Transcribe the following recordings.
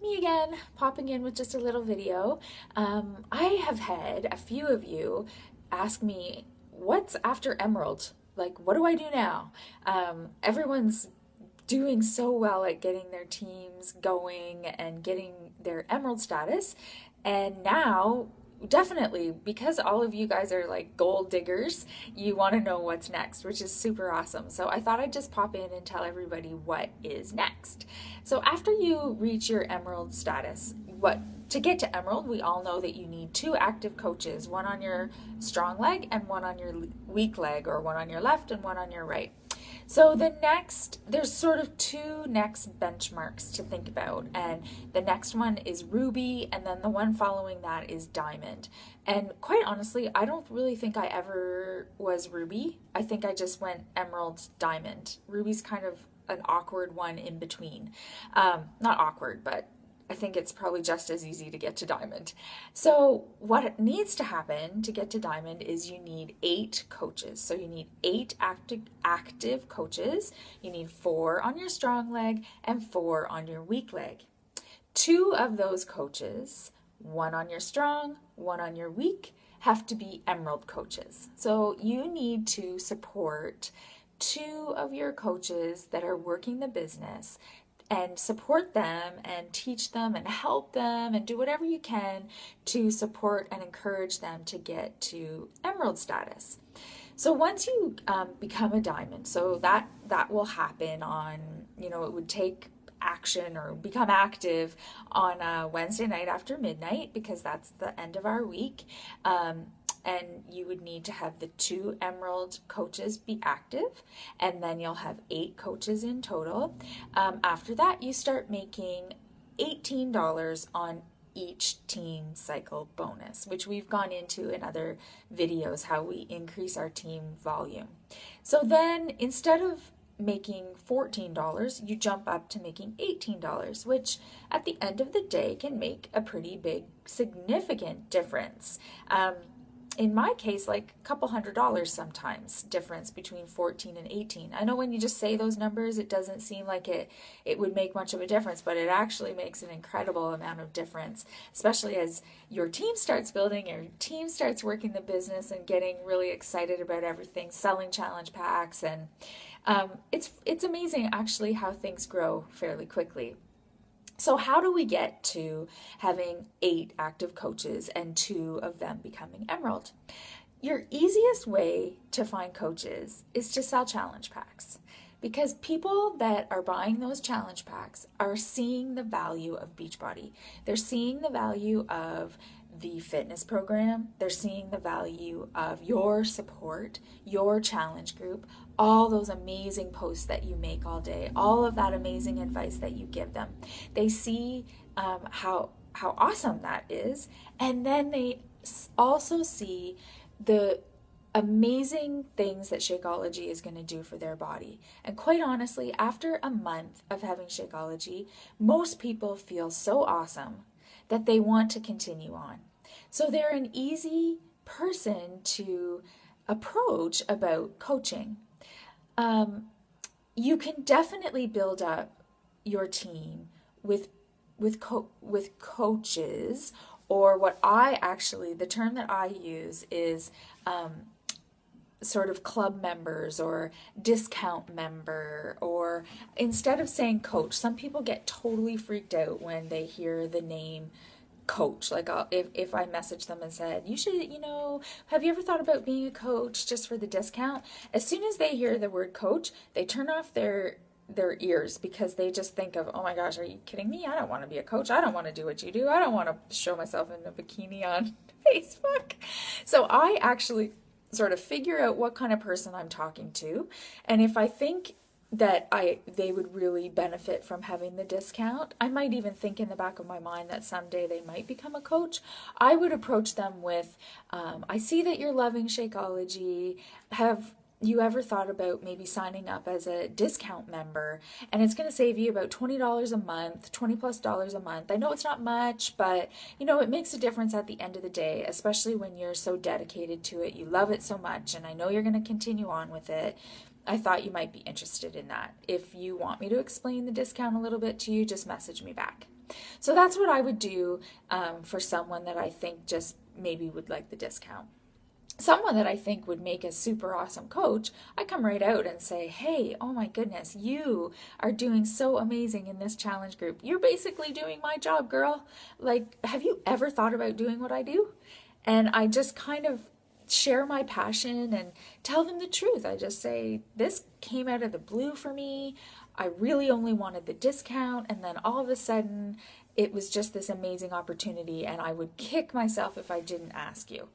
Me again, popping in with just a little video. I have had a few of you ask me, what's after Emerald? Like, what do I do now? Everyone's doing so well at getting their teams going and getting their Emerald status. And now, definitely, because all of you guys are like gold diggers, you want to know what's next, which is super awesome. So I thought I'd just pop in and tell everybody what is next. So after you reach your Emerald status, to get to Emerald, we all know that you need 2 active coaches, one on your strong leg and one on your weak leg, or one on your left and one on your right. So there's sort of 2 next benchmarks to think about, and the next one is Ruby, and then the one following that is Diamond. And quite honestly, I don't really think I ever was Ruby. I think I just went Emerald, Diamond. Ruby's kind of an awkward one in between. Not awkward, but I think it's probably just as easy to get to Diamond. So what needs to happen to get to Diamond is you need 8 coaches. So you need 8 active coaches. You need 4 on your strong leg and 4 on your weak leg. 2 of those coaches, one on your strong, one on your weak, have to be Emerald coaches. So you need to support 2 of your coaches that are working the business, and support them and teach them and help them and do whatever you can to support and encourage them to get to Emerald status. So once you become a Diamond, so that will happen on, it would take action or become active on a Wednesday night after midnight, because that's the end of our week. And you would need to have the 2 Emerald coaches be active, and then you'll have 8 coaches in total. After that, you start making $18 on each team cycle bonus, which we've gone into in other videos, how we increase our team volume. So then instead of making $14, you jump up to making $18, which at the end of the day can make a pretty big, significant difference. In my case, like a couple $100 sometimes difference between 14 and 18. I know when you just say those numbers, it doesn't seem like it would make much of a difference, but it actually makes an incredible amount of difference, especially as your team starts building, your team starts working the business and getting really excited about everything, selling challenge packs, and it's amazing actually how things grow fairly quickly. So how do we get to having 8 active coaches and 2 of them becoming Emerald? Your easiest way to find coaches is to sell challenge packs, because people that are buying those challenge packs are seeing the value of Beachbody. They're seeing the value of the fitness program. They're seeing the value of your support, your challenge group, all those amazing posts that you make all day, all of that amazing advice that you give them. They see how awesome that is, and then they also see the amazing things that Shakeology is going to do for their body. And quite honestly, after a month of having Shakeology, most people feel so awesome that they want to continue on. So they're an easy person to approach about coaching. You can definitely build up your team with coaches, or the term that I use is sort of club members or discount member, or instead of saying coach, some people get totally freaked out when they hear the name coach. Like if I message them and said, you should, have you ever thought about being a coach just for the discount? As soon as they hear the word coach, they turn off their ears, because they just think of, oh my gosh, are you kidding me? I don't want to be a coach. I don't want to do what you do. I don't want to show myself in a bikini on Facebook. So I actually sort of figure out what kind of person I'm talking to, and if I think that they would really benefit from having the discount, I might even think in the back of my mind that someday they might become a coach. I would approach them with, I see that you're loving Shakeology. Have you ever thought about maybe signing up as a discount member? And it's going to save you about $20 a month, $20+ a month. I know it's not much, but it makes a difference at the end of the day, especially when you're so dedicated to it. You love it so much, and I know you're going to continue on with it. I thought you might be interested in that. If you want me to explain the discount a little bit to you, just message me back. So that's what I would do for someone that I think just maybe would like the discount. Someone that I think would make a super awesome coach, I come right out and say, hey, oh my goodness, you are doing so amazing in this challenge group. You're basically doing my job, girl. Like, have you ever thought about doing what I do? And I just kind of share my passion and tell them the truth. I just say, this came out of the blue for me. I really only wanted the discount. And then all of a sudden, it was just this amazing opportunity. And I would kick myself if I didn't ask you.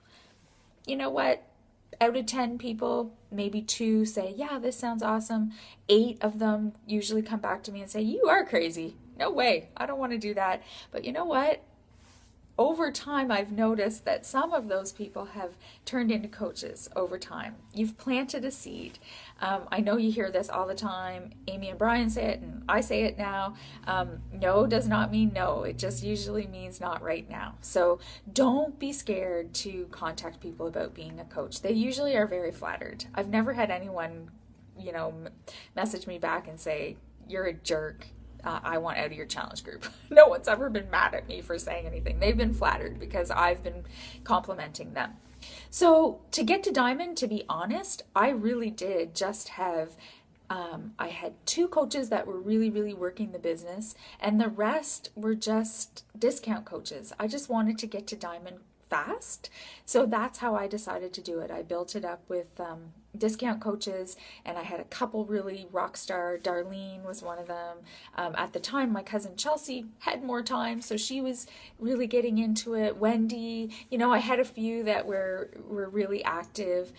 You know what? Out of 10 people, maybe 2 say, yeah, this sounds awesome. 8 of them usually come back to me and say, you are crazy. No way. I don't want to do that. But you know what? Over time, I've noticed that some of those people have turned into coaches over time. You've planted a seed. I know you hear this all the time. Amy and Brian say it, and I say it now. No does not mean no. It just usually means not right now. So don't be scared to contact people about being a coach. They usually are very flattered. I've never had anyone, message me back and say, you're a jerk. I want out of your challenge group. No one's ever been mad at me for saying anything. They've been flattered because I've been complimenting them. So to get to Diamond, to be honest, I really did just have, I had 2 coaches that were really, really working the business, and the rest were just discount coaches. I just wanted to get to Diamond fast. So that's how I decided to do it. I built it up with discount coaches, and I had a couple really rock star. Darlene was one of them. At the time, my cousin Chelsea had more time, so she was really getting into it. Wendy, I had a few that were really active.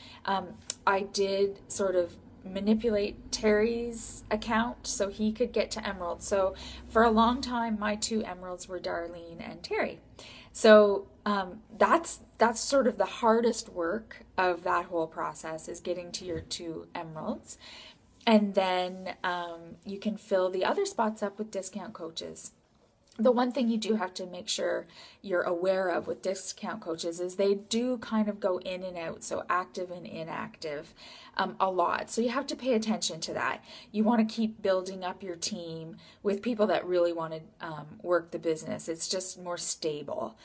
I did sort of manipulate Terry's account so he could get to Emerald. So for a long time, my 2 Emeralds were Darlene and Terry. So that's sort of the hardest work of that whole process, is getting to your 2 Emeralds. And then you can fill the other spots up with discount coaches. The one thing you do have to make sure you're aware of with discount coaches is they do kind of go in and out, so active and inactive a lot. So you have to pay attention to that. You want to keep building up your team with people that really want to work the business. It's just more stable.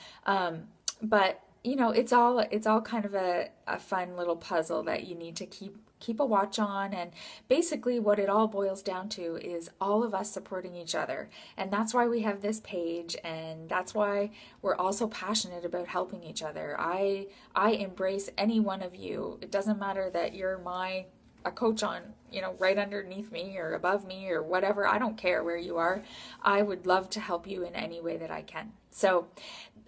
But it's all kind of a fun little puzzle that you need to keep a watch on. And basically what it all boils down to is all of us supporting each other. And that's why we have this page, and that's why we're all so passionate about helping each other. I embrace any one of you. It doesn't matter that you're a coach on, right underneath me or above me or whatever. I don't care where you are. I would love to help you in any way that I can. So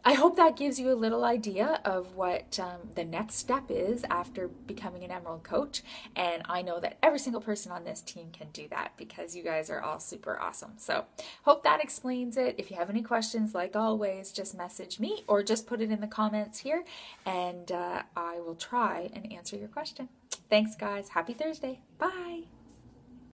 I hope that gives you a little idea of what the next step is after becoming an Emerald coach. And I know that every single person on this team can do that because you guys are all super awesome. So hope that explains it. If you have any questions, like always, just message me or just put it in the comments here, and I will try and answer your question. Thanks, guys. Happy Thursday. Bye.